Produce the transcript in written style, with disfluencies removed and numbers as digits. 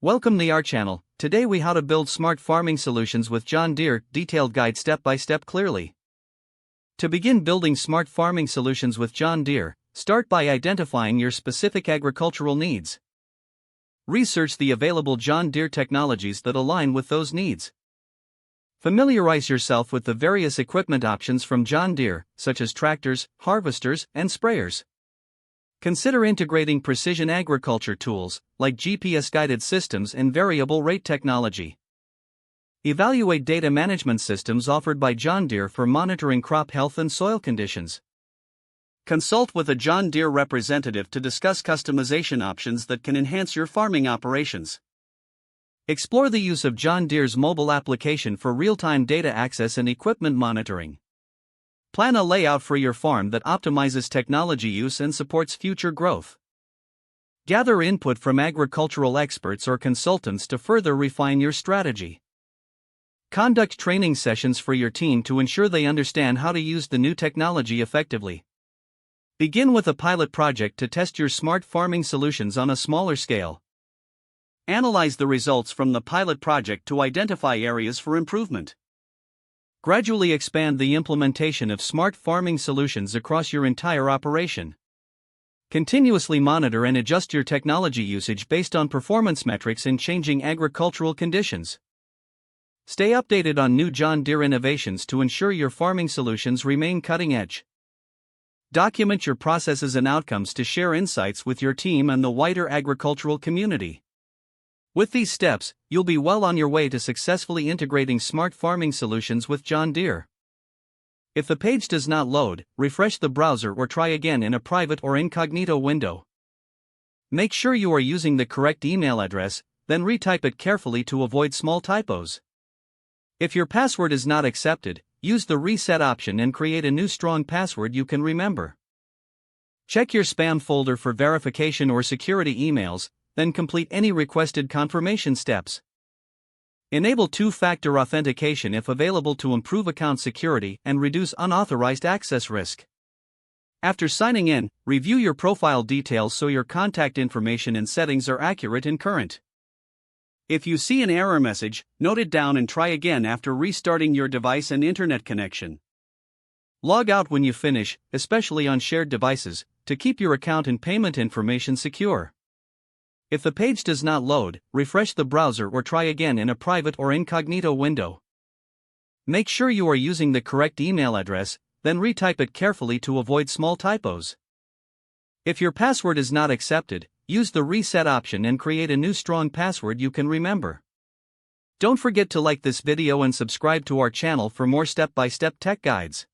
Welcome to our channel. Today we how to build smart farming solutions with John Deere, detailed guide step by step clearly. To begin building smart farming solutions with John Deere, start by identifying your specific agricultural needs. Research the available John Deere technologies that align with those needs. Familiarize yourself with the various equipment options from John Deere, such as tractors, harvesters, and sprayers. Consider integrating precision agriculture tools, like GPS-guided systems and variable rate technology. Evaluate data management systems offered by John Deere for monitoring crop health and soil conditions. Consult with a John Deere representative to discuss customization options that can enhance your farming operations. Explore the use of John Deere's mobile application for real-time data access and equipment monitoring. Plan a layout for your farm that optimizes technology use and supports future growth. Gather input from agricultural experts or consultants to further refine your strategy. Conduct training sessions for your team to ensure they understand how to use the new technology effectively. Begin with a pilot project to test your smart farming solutions on a smaller scale. Analyze the results from the pilot project to identify areas for improvement. Gradually expand the implementation of smart farming solutions across your entire operation. Continuously monitor and adjust your technology usage based on performance metrics in changing agricultural conditions. Stay updated on new John Deere innovations to ensure your farming solutions remain cutting edge. Document your processes and outcomes to share insights with your team and the wider agricultural community. With these steps, you'll be well on your way to successfully integrating smart farming solutions with John Deere. If the page does not load, refresh the browser or try again in a private or incognito window. Make sure you are using the correct email address, then retype it carefully to avoid small typos. If your password is not accepted, use the reset option and create a new strong password you can remember. Check your spam folder for verification or security emails, then complete any requested confirmation steps. Enable two-factor authentication if available to improve account security and reduce unauthorized access risk. After signing in, review your profile details so your contact information and settings are accurate and current. If you see an error message, note it down and try again after restarting your device and internet connection. Log out when you finish, especially on shared devices, to keep your account and payment information secure. If the page does not load, refresh the browser or try again in a private or incognito window. Make sure you are using the correct email address, then retype it carefully to avoid small typos. If your password is not accepted, use the reset option and create a new strong password you can remember. Don't forget to like this video and subscribe to our channel for more step-by-step tech guides.